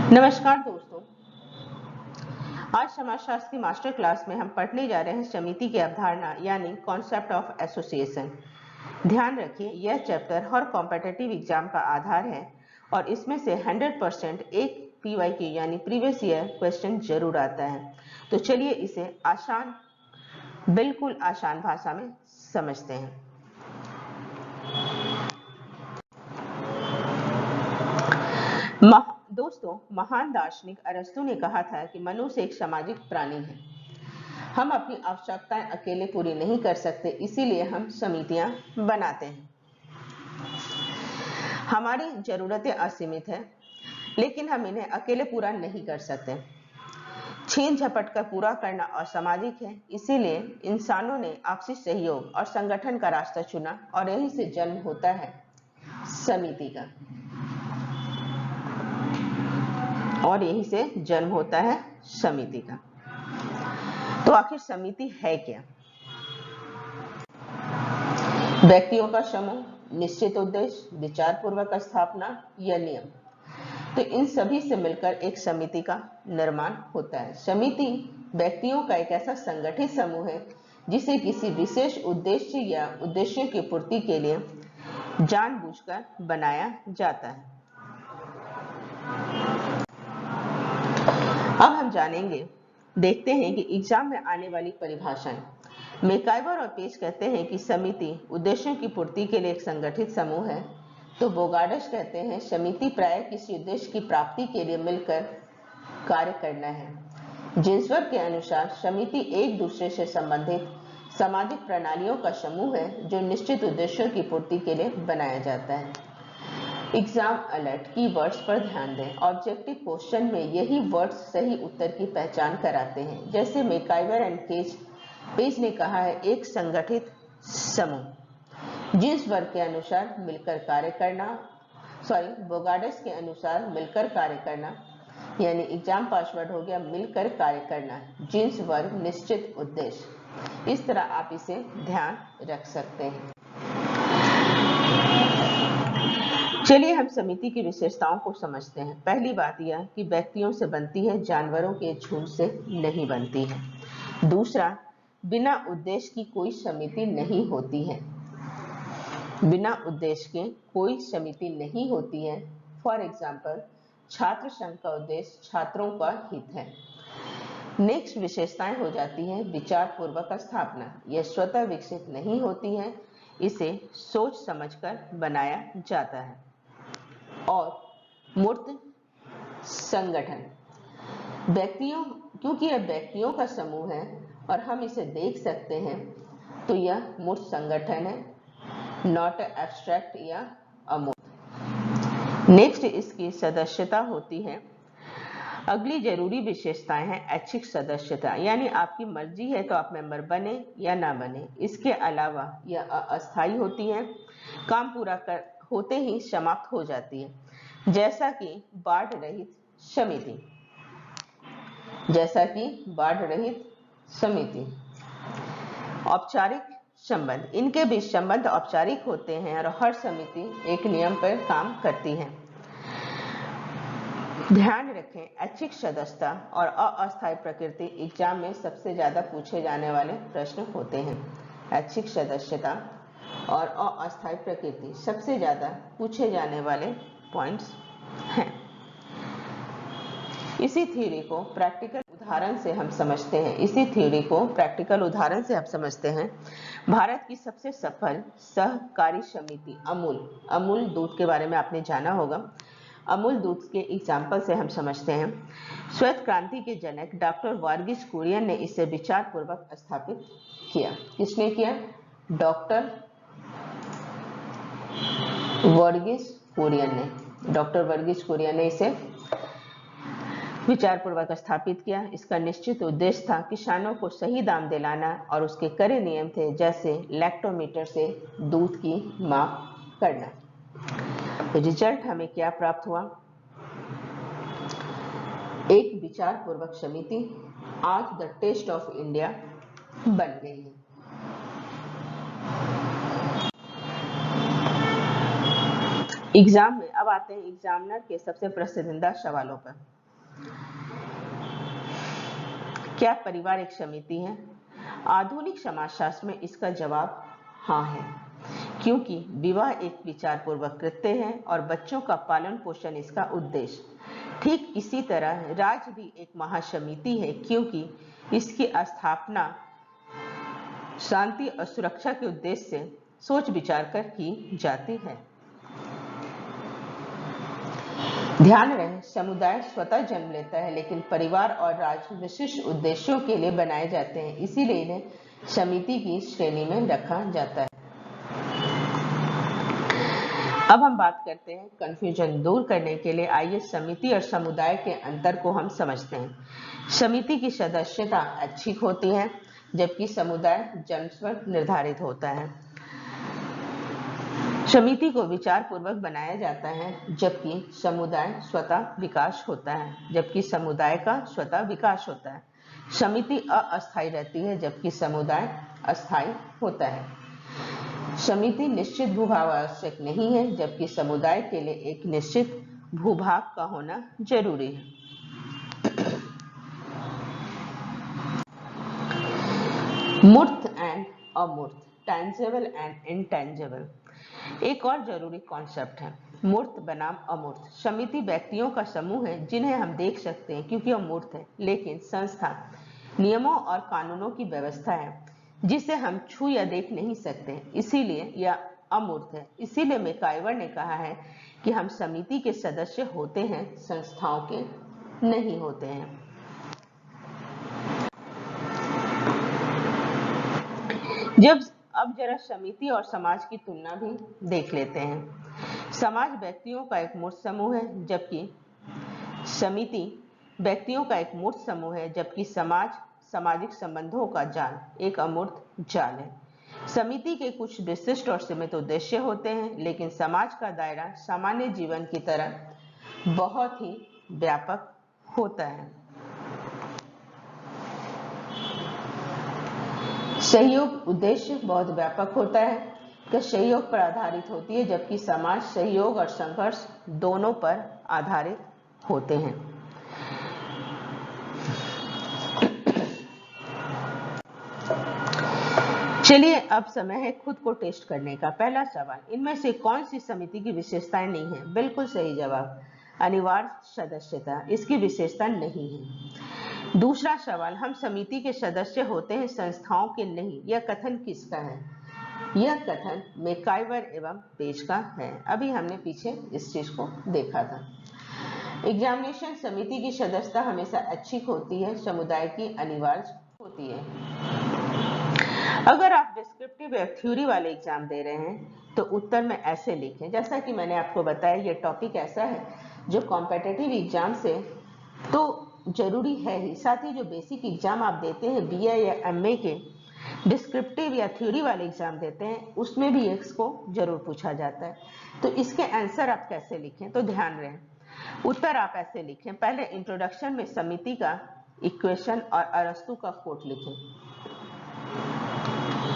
नमस्कार दोस्तों, आज समाजशास्त्र की मास्टर क्लास में हम पढ़ने जा रहे हैं समिति की अवधारणा यानी कॉन्सेप्ट ऑफ एसोसिएशन। ध्यान रखिए, यह चैप्टर हर कॉम्पिटिटिव एग्जाम का आधार है और इसमें से 100% एक PYQ यानी प्रीवियस ईयर क्वेश्चन जरूर आता है। तो चलिए इसे बिल्कुल आसान भाषा में समझते हैं। दोस्तों, महान दार्शनिक अरस्तु ने कहा था कि मनुष्य एक सामाजिक प्राणी है। हम अपनी आवश्यकताएं अकेले पूरी नहीं कर सकते, इसीलिए हम समितियां बनाते हैं। हमारी जरूरतें असीमित हैं, लेकिन हम इन्हें अकेले पूरा नहीं कर सकते। छीन झपट कर पूरा करना असामाजिक है, इसीलिए इंसानों ने आपसी सहयोग और संगठन का रास्ता चुना और यहीं से जन्म होता है समिति का। तो आखिर समिति है क्या? व्यक्तियों का समूह, निश्चित उद्देश्य, विचारपूर्वक स्थापना या नियम, तो इन सभी से मिलकर एक समिति का निर्माण होता है। समिति व्यक्तियों का एक ऐसा संगठित समूह है जिसे किसी विशेष उद्देश्य या उद्देश्यों की पूर्ति के लिए जानबूझकर बनाया जाता है। अब हम देखते हैं कि एग्जाम में आने वाली परिभाषाएं। मैकाइवर और पेज कहते हैं कि समिति उद्देश्यों की पूर्ति के लिए एक संगठित समूह है, तो बोगार्डस कहते हैं समिति प्राय किसी उद्देश्य की प्राप्ति के लिए मिलकर कार्य करना है। जिन्सबर्ग के अनुसार समिति एक दूसरे से संबंधित सामाजिक प्रणालियों का समूह है जो निश्चित उद्देश्यों की पूर्ति के लिए बनाया जाता है। एग्जाम अलर्ट की वर्ड्स पर ध्यान दें। ऑब्जेक्टिव क्वेश्चन में यही वर्ड्स सही उत्तर की पहचान कराते हैं। जैसे मैकाइवर एंड पेज ने कहा है, एक संगठित समूह। जिन्सबर्ग के अनुसार मिलकर कार्य करना, बोगार्डस के अनुसार मिलकर कार्य करना, यानी एग्जाम पासवर्ड हो गया मिलकर कार्य करना, जिन्सबर्ग निश्चित उद्देश्य। इस तरह आप इसे ध्यान रख सकते हैं। चलिए हम समिति की विशेषताओं को समझते हैं। पहली बात यह कि व्यक्तियों से बनती है, जानवरों के झुंड से नहीं बनती है। दूसरा, बिना उद्देश्य की कोई समिति नहीं होती है। बिना उद्देश्य के कोई समिति नहीं होती है। फॉर एग्जाम्पल, छात्र संघ का उद्देश्य छात्रों का हित है। नेक्स्ट विशेषताएं हो जाती हैं विचार पूर्वक स्थापना। यह स्वतः विकसित नहीं होती है, इसे सोच समझकर बनाया जाता है। और मूर्त संगठन, क्योंकि यह व्यक्तियों का समूह है और हम इसे देख सकते हैं, तो यह मूर्त संगठन है, नॉट एब्स्ट्रैक्ट या अमूर्त। नेक्स्ट इसकी सदस्यता होती है। अगली जरूरी विशेषताएं हैं ऐच्छिक सदस्यता, यानी आपकी मर्जी है तो आप मेंबर बने या ना बने। इसके अलावा यह अस्थायी होती है, काम पूरा होते ही समाप्त हो जाती है, जैसा कि बाढ़ रहित समिति। औपचारिक संबंध, इनके बीच संबंध औपचारिक होते हैं और हर समिति एक नियम पर काम करती है। ध्यान रखें, ऐच्छिक सदस्यता और अस्थायी प्रकृति एग्जाम में सबसे ज्यादा पूछे जाने वाले प्रश्न होते हैं। ऐच्छिक सदस्यता और अस्थायी प्रकृति सबसे ज्यादा पूछे जाने वाले पॉइंट्स हैं। इसी थ्योरी को प्रैक्टिकल उदाहरण से हम समझते हैं। भारत की सबसे सफल सहकारी समिति अमूल दूध के बारे में आपने जाना होगा। अमूल दूध के एग्जाम्पल से हम समझते हैं। श्वेत क्रांति के जनक डॉक्टर वर्गीस कुरियन ने इसे विचार पूर्वक स्थापित किया। किसने किया? डॉक्टर वर्गीस कुरियन ने इसे विचार पूर्वक स्थापित किया। इसका निश्चित उद्देश्य था किसानों को सही दाम दिलाना और उसके कड़े नियम थे, जैसे लैक्टोमीटर से दूध की माप करना। रिजल्ट हमें क्या प्राप्त हुआ? एक विचार पूर्वक समिति आज द टेस्ट ऑफ इंडिया बन गई है। एग्जाम में अब आते हैं एग्जामिनर के सबसे पसंदीदा सवालों पर। क्या परिवार एक समिति है? आधुनिक समाजशास्त्र में इसका जवाब हाँ है, क्योंकि विवाह एक विचारपूर्वक कृत्य है और बच्चों का पालन पोषण इसका उद्देश्य। ठीक इसी तरह राज्य भी एक महासमिति है, क्योंकि इसकी स्थापना शांति और सुरक्षा के उद्देश्य से सोच विचार कर की जाती है। ध्यान रहे, समुदाय स्वतः जन्म लेता है, लेकिन परिवार और राज्य विशिष्ट उद्देश्यों के लिए बनाए जाते हैं, इसीलिए इन्हें समिति की श्रेणी में रखा जाता है। अब हम बात करते हैं कंफ्यूजन दूर करने के लिए आइए समिति और समुदाय के अंतर को हम समझते हैं। समिति की सदस्यता ऐच्छिक होती है, जबकि समुदाय जन्मस्वत निर्धारित होता है। समिति को विचार पूर्वक बनाया जाता है, जबकि समुदाय स्वतः विकास होता है, जबकि समुदाय का स्वतः विकास होता है। समिति अस्थायी रहती है, जबकि समुदाय अस्थायी होता है। समिति निश्चित भूभाग आवश्यक नहीं है, जबकि समुदाय के लिए एक निश्चित भूभाग का होना जरूरी है। मूर्त एंड अमूर्त, टैंजेबल एंड इनटैंजेबल, एक और जरूरी कॉन्सेप्ट है मूर्त बनाम अमूर्त। समिति व्यक्तियों का समूह है जिन्हें हम देख सकते हैं क्योंकि अमूर्त है, लेकिन संस्था नियमों और कानूनों की व्यवस्था है जिसे हम छू या देख नहीं सकते, इसीलिए यह अमूर्त है। इसीलिए मैकाइवर ने कहा है कि हम समिति के सदस्य होते हैं, संस्थाओं के नहीं होते हैं। अब जरा समिति और समाज की तुलना भी देख लेते हैं। समाज व्यक्तियों का एक मूर्त समूह है, जबकि समिति व्यक्तियों का एक मूर्त समूह है, जबकि समाज सामाजिक संबंधों का जाल एक अमूर्त जाल है। समिति के कुछ विशिष्ट और सीमित उद्देश्य होते हैं, लेकिन समाज का दायरा सामान्य जीवन की तरह बहुत ही व्यापक होता है। सहयोग उद्देश्य बहुत व्यापक होता है, कि सहयोग पर आधारित होती है, जबकि समाज सहयोग और संघर्ष दोनों पर आधारित होते हैं। चलिए अब समय है खुद को टेस्ट करने का। पहला सवाल, इनमें से कौन सी समिति की विशेषताएं नहीं है? बिल्कुल सही जवाब, अनिवार्य सदस्यता इसकी विशेषता नहीं है। दूसरा सवाल, हम समिति के सदस्य होते हैं, संस्थाओं के नहीं, यह कथन किसका है? यह कथन मैकाइवर एवं पेज का है। अभी हमने पीछे इस चीज को देखा था। एग्जामिनेशन समिति की सदस्यता हमेशा ऐच्छिक होती है, समुदाय की अनिवार्य होती है। अगर आप डिस्क्रिप्टिव या थ्योरी वाले एग्जाम दे रहे हैं तो उत्तर में ऐसे लिखें। जैसा कि मैंने आपको बताया, ये टॉपिक ऐसा है जो कॉम्पिटिटिव एग्जाम से तो जरूरी है ही, साथ ही जो बेसिक एग्जाम आप देते हैं बीए या एमए के, डिस्क्रिप्टिव या थ्योरी वाले एग्जाम देते हैं, उसमें भी इसको जरूर पूछा जाता है। तो इसके आंसर आप कैसे लिखें? तो ध्यान रहे, उत्तर आप ऐसे लिखें। पहले इंट्रोडक्शन में समिति का इक्वेशन और अरस्तु का कोट लिखें।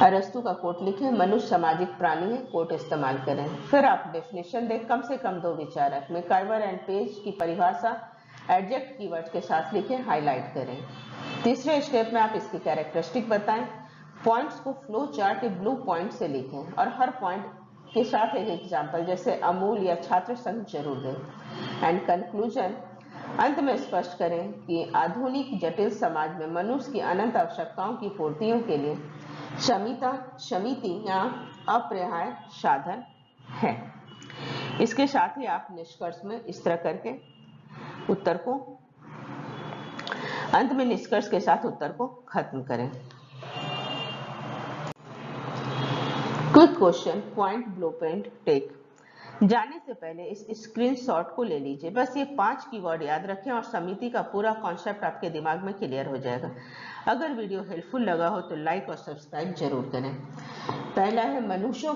अरस्तु का कोट लिखें, मनुष्य सामाजिक प्राणी है, कोट इस्तेमाल करें। फिर आप डेफिनेशन दें, कम से कम 2 विचारक। मैकाइवर एंड पेज की परिभाषा एडजेक्ट कीवर्ड के साथ लिखें, हाईलाइट करें। तीसरे स्टेप में आप इसकी कैरेक्टरिस्टिक बताएं। पॉइंट्स को फ्लो चार्ट या ब्लू पॉइंट से लिखें और हर पॉइंट के साथ एक एग्जाम्पल जैसे अमूल या छात्र संघ जरूर दें। एंड कंक्लूजन, अंत में स्पष्ट करें कि आधुनिक जटिल समाज में मनुष्य की अनंत आवश्यकताओं की पूर्तियों के लिए समितियां अपरिहार्य साधन है। इसके साथ ही आप निष्कर्ष में इस तरह करके उत्तर को, अंत में निष्कर्ष के साथ उत्तर को खत्म करें। Quick question, point blueprint take. जाने से पहले इस स्क्रीनशॉट को ले लीजिए। बस ये 5 कीवर्ड याद रखें और समिति का पूरा कॉन्सेप्ट आपके दिमाग में क्लियर हो जाएगा। अगर वीडियो हेल्पफुल लगा हो तो लाइक और सब्सक्राइब जरूर करें। पहला है मनुष्यों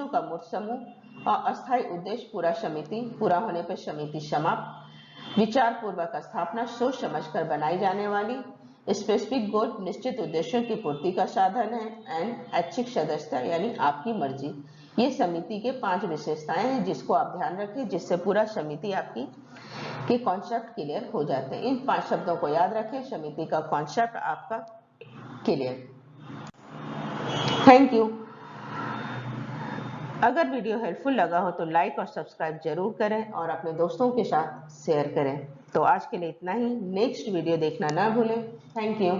का मूर्त समूह और अस्थायी उद्देश्य पूरा समिति, पूरा होने पर समिति समाप्त। विचार पूर्वक स्थापना, सोच समझकर बनाई जाने वाली। स्पेसिफिक गोल, निश्चित उद्देश्यों की पूर्ति का साधन है। एंड ऐच्छिक सदस्यता यानी आपकी मर्जी, ये समिति के 5 विशेषताएं हैं जिसको आप ध्यान रखें, जिससे पूरा समिति आपकी के कॉन्सेप्ट क्लियर हो जाते हैं। इन 5 शब्दों को याद रखें, समिति का कॉन्सेप्ट आपका क्लियर। Thank you. अगर वीडियो हेल्पफुल लगा हो तो लाइक और सब्सक्राइब जरूर करें और अपने दोस्तों के साथ शेयर करें। तो आज के लिए इतना ही, नेक्स्ट वीडियो देखना ना भूलें। Thank you.